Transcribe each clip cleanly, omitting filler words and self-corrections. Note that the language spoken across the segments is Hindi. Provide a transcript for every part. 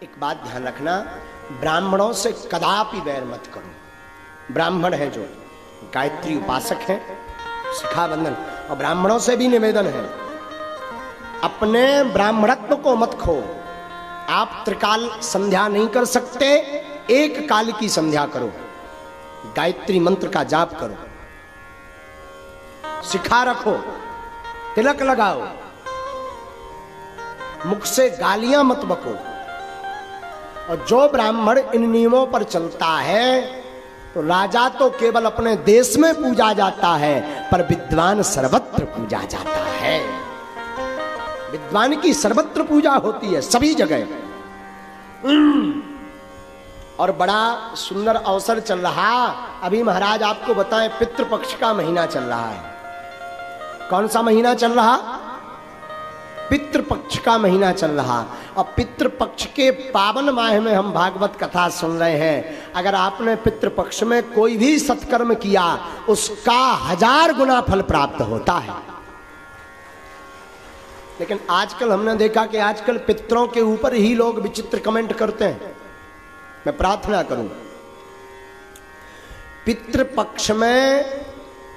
एक बात ध्यान रखना, ब्राह्मणों से कदापि वैर मत करो। ब्राह्मण है जो गायत्री उपासक हैं, शिखाबंधन, और ब्राह्मणों से भी निवेदन है अपने ब्राह्मणत्व को मत खो। आप त्रिकाल संध्या नहीं कर सकते, एक काल की संध्या करो, गायत्री मंत्र का जाप करो, शिखा रखो, तिलक लगाओ, मुख से गालियां मत बको। और जो ब्राह्मण इन नियमों पर चलता है तो राजा तो केवल अपने देश में पूजा जाता है, पर विद्वान सर्वत्र पूजा जाता है। विद्वान की सर्वत्र पूजा होती है, सभी जगह। और बड़ा सुंदर अवसर चल रहा, अभी महाराज आपको बताएं, पितृपक्ष का महीना चल रहा है। कौन सा महीना चल रहा? पितृपक्ष का महीना चल रहा। और पितृपक्ष के पावन माह में हम भागवत कथा सुन रहे हैं। अगर आपने पितृपक्ष में कोई भी सत्कर्म किया, उसका 1000 गुना फल प्राप्त होता है। लेकिन आजकल हमने देखा कि आजकल पितरों के ऊपर ही लोग विचित्र कमेंट करते हैं। मैं प्रार्थना करूं, पितृपक्ष में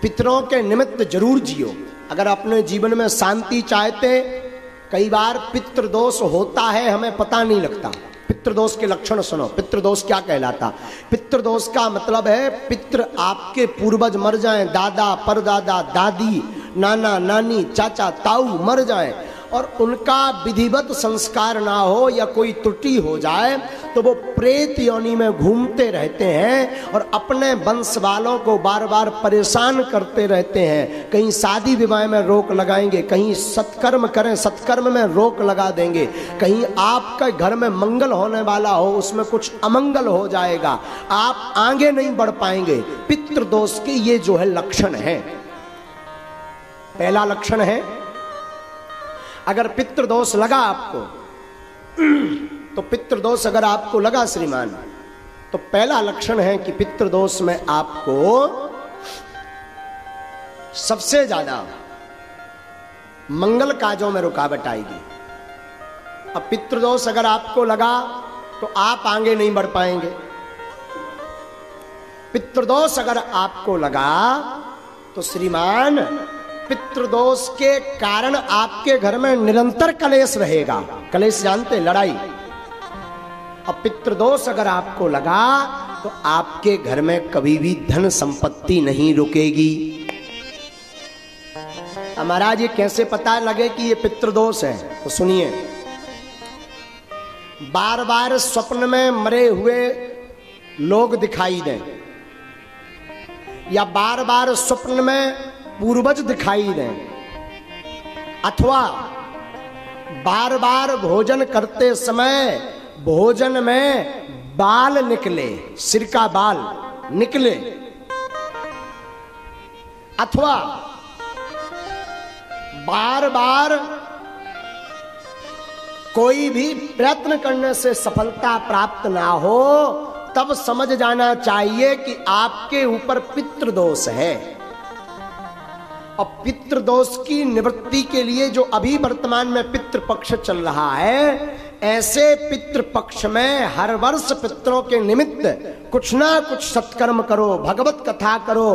पितरों के निमित्त जरूर जियो। अगर अपने जीवन में शांति चाहते, कई बार पितृदोष होता है, हमें पता नहीं लगता। पितृदोष के लक्षण सुनो। पितृदोष क्या कहलाता? पितृदोष का मतलब है पितृ आपके पूर्वज मर जाएं, दादा, परदादा, दादी, नाना, नानी, चाचा, ताऊ मर जाएं और उनका विधिवत संस्कार ना हो या कोई त्रुटि हो जाए तो वो प्रेत योनि में घूमते रहते हैं और अपने वंश वालों को बार बार परेशान करते रहते हैं। कहीं शादी विवाह में रोक लगाएंगे, कहीं सत्कर्म करें, सत्कर्म में रोक लगा देंगे, कहीं आपके घर में मंगल होने वाला हो, उसमें कुछ अमंगल हो जाएगा, आप आगे नहीं बढ़ पाएंगे। पितृदोष के ये जो है लक्षण है। पहला लक्षण है, अगर पितृदोष लगा आपको, तो पितृदोष अगर आपको लगा श्रीमान, तो पहला लक्षण है कि पितृदोष में आपको सबसे ज्यादा मंगल काजों में रुकावट आएगी। अब पितृदोष अगर आपको लगा तो आप आगे नहीं बढ़ पाएंगे। पितृदोष अगर आपको लगा तो श्रीमान पितृदोष के कारण आपके घर में निरंतर कलेश रहेगा। कलेश जानते, लड़ाई। अब पितृदोष अगर आपको लगा तो आपके घर में कभी भी धन संपत्ति नहीं रुकेगी। महाराज ये कैसे पता लगे कि ये पितृदोष है? तो सुनिए, बार बार स्वप्न में मरे हुए लोग दिखाई दें, या बार बार स्वप्न में पूर्वज दिखाई दें, अथवा बार बार भोजन करते समय भोजन में बाल निकले, सिर का बाल निकले, अथवा बार बार कोई भी प्रयत्न करने से सफलता प्राप्त ना हो, तब समझ जाना चाहिए कि आपके ऊपर पितृदोष है। और पितृदोष की निवृत्ति के लिए जो अभी वर्तमान में पितृपक्ष चल रहा है, ऐसे पितृपक्ष में हर वर्ष पितरों के निमित्त कुछ ना कुछ सत्कर्म करो, भगवत कथा करो,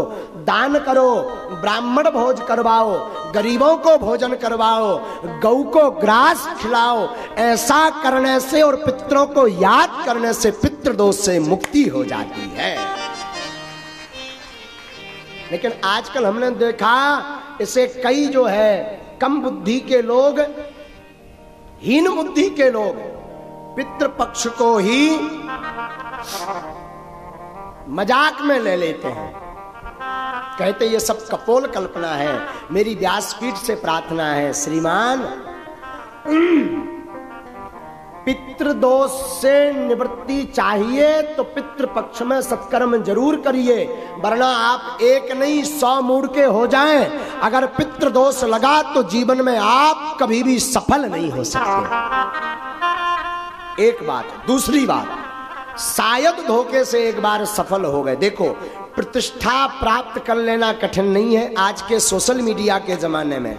दान करो, ब्राह्मण भोज करवाओ, गरीबों को भोजन करवाओ, गौ को ग्रास खिलाओ। ऐसा करने से और पितरों को याद करने से पितृदोष से मुक्ति हो जाती है। लेकिन आजकल हमने देखा, इसे कई जो है कम बुद्धि के लोग, हीन बुद्धि के लोग पितृपक्ष को ही मजाक में ले लेते हैं। कहते ये सब कपोल कल्पना है। मेरी व्यासपीठ से प्रार्थना है श्रीमान, पितृदोष से निवृत्ति चाहिए तो पितृपक्ष में सत्कर्म जरूर करिए, वरना आप एक नहीं 100 मूड के हो जाएं। अगर पितृदोष लगा तो जीवन में आप कभी भी सफल नहीं हो सकते। एक बात। दूसरी बात, शायद धोखे से एक बार सफल हो गए। देखो, प्रतिष्ठा प्राप्त कर लेना कठिन नहीं है आज के सोशल मीडिया के जमाने में।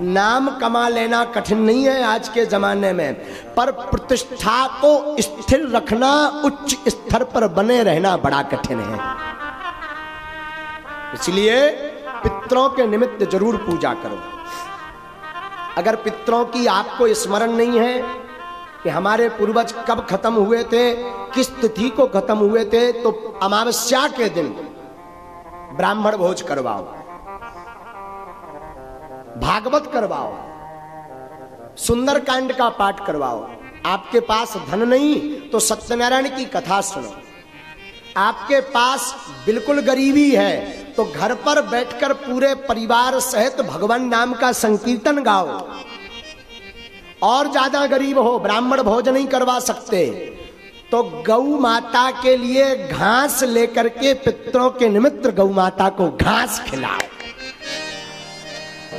नाम कमा लेना कठिन नहीं है आज के जमाने में, पर प्रतिष्ठा को स्थिर रखना, उच्च स्तर पर बने रहना बड़ा कठिन है। इसलिए पितरों के निमित्त जरूर पूजा करो। अगर पितरों की आपको स्मरण नहीं है कि हमारे पूर्वज कब खत्म हुए थे, किस तिथि को खत्म हुए थे, तो अमावस्या के दिन ब्राह्मण भोज करवाओ, भागवत करवाओ, सुंदरकांड का पाठ करवाओ। आपके पास धन नहीं तो सत्यनारायण की कथा सुनो। आपके पास बिल्कुल गरीबी है तो घर पर बैठकर पूरे परिवार सहित भगवान नाम का संकीर्तन गाओ। और ज्यादा गरीब हो, ब्राह्मण भोज नहीं करवा सकते, तो गौ माता के लिए घास लेकर के पितरों के निमित्त गौ माता को घास खिलाओ।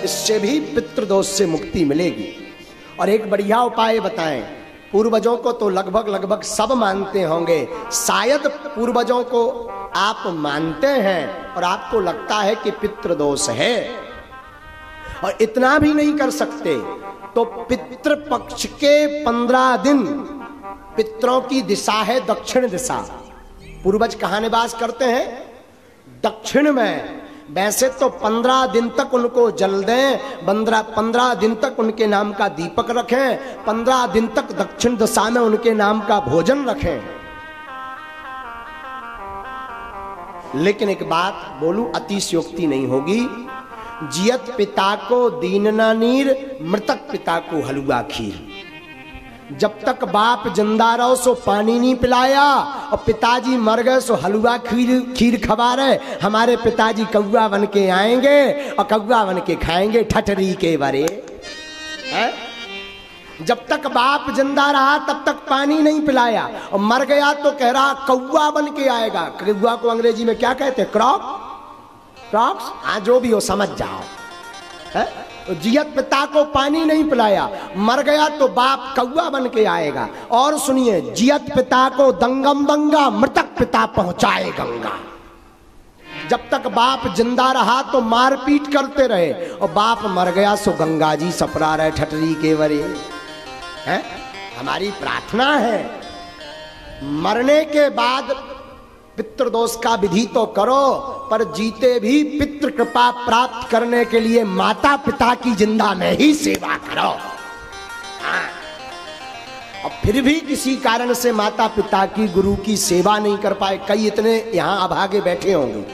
इससे भी पितृदोष से मुक्ति मिलेगी। और एक बढ़िया उपाय बताएं, पूर्वजों को तो लगभग सब मानते होंगे, शायद पूर्वजों को आप मानते हैं और आपको लगता है कि पितृदोष है और इतना भी नहीं कर सकते, तो पितृपक्ष के 15 दिन पितरों की दिशा है दक्षिण दिशा। पूर्वज कहाँ निवास करते हैं? दक्षिण में। वैसे तो 15 दिन तक उनको जल दें, 15 दिन तक उनके नाम का दीपक रखें, 15 दिन तक दक्षिण दिशा में उनके नाम का भोजन रखें। लेकिन एक बात बोलूं, अतिशयोक्ति नहीं होगी। जियत पिता को दीन ना नीर, मृतक पिता को हलवा खीर। जब तक बाप जिंदा रहो सो पानी नहीं पिलाया, और पिताजी मर गए सो हलवा खीर खवा रहे। हमारे पिताजी कौवा बन के आएंगे और कौवा बन के खाएंगे ठठरी के बरे है? जब तक बाप जिंदा रहा तब तक पानी नहीं पिलाया, और मर गया तो कह रहा कौवा बन के आएगा। कौवा को अंग्रेजी में क्या कहते हैं? क्रॉक्स। हाँ, जो भी हो समझ जाओ है? तो जियत पिता को पानी नहीं पिलाया, मर गया तो बाप कौवा बन के आएगा। और सुनिए, जियत पिता को दंगम दंगा, मृतक पिता पहुंचाए गंगा। जब तक बाप जिंदा रहा तो मारपीट करते रहे, और बाप मर गया सो गंगा जी सपरा रहे ठटरी के वरे है। हमारी प्रार्थना है मरने के बाद पितृदोष का विधि तो करो, पर जीते भी पितृ कृपा प्राप्त करने के लिए माता पिता की जिंदा में ही सेवा करो। हाँ। और फिर भी किसी कारण से माता पिता की, गुरु की सेवा नहीं कर पाए, कई इतने यहाँ अभागे बैठे होंगे,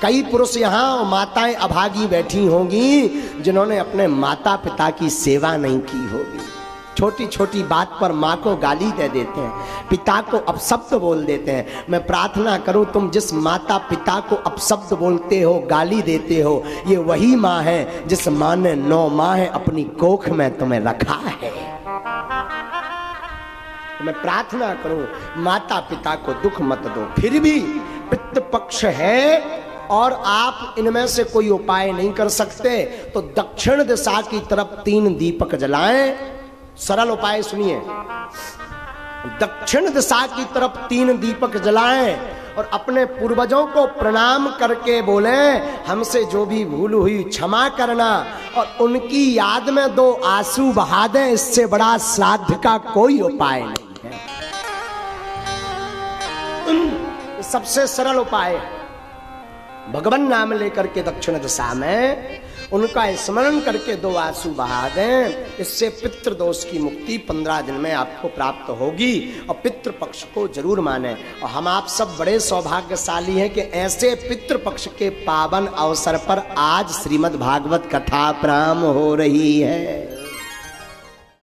कई पुरुष यहाँ माताएं अभागी बैठी होंगी जिन्होंने अपने माता पिता की सेवा नहीं की होगी। छोटी छोटी बात पर माँ को गाली दे देते हैं, पिता को अपशब्द बोल देते हैं। मैं प्रार्थना करूं, तुम जिस माता पिता को अपशब्द बोलते हो, गाली देते हो, ये वही माँ है जिस माँ ने 9 माह अपनी कोख में तुम्हें रखा है। तो मैं प्रार्थना करूं, माता पिता को दुख मत दो। फिर भी पितृपक्ष है और आप इनमें से कोई उपाय नहीं कर सकते, तो दक्षिण दिशा की तरफ 3 दीपक जलाएं। सरल उपाय सुनिए, दक्षिण दिशा की तरफ 3 दीपक जलाएं और अपने पूर्वजों को प्रणाम करके बोले, हमसे जो भी भूल हुई क्षमा करना, और उनकी याद में 2 आंसू बहा दें। इससे बड़ा श्राद्ध का कोई उपाय नहीं है। सबसे सरल उपाय है, भगवान नाम लेकर के दक्षिण दिशा में उनका स्मरण करके 2 आंसू बहा दें। इससे पितृदोष की मुक्ति 15 दिन में आपको प्राप्त होगी। और पितृपक्ष को जरूर माने। और हम आप सब बड़े सौभाग्यशाली हैं कि ऐसे पितृपक्ष के पावन अवसर पर आज श्रीमद् भागवत कथा प्रारंभ हो रही है।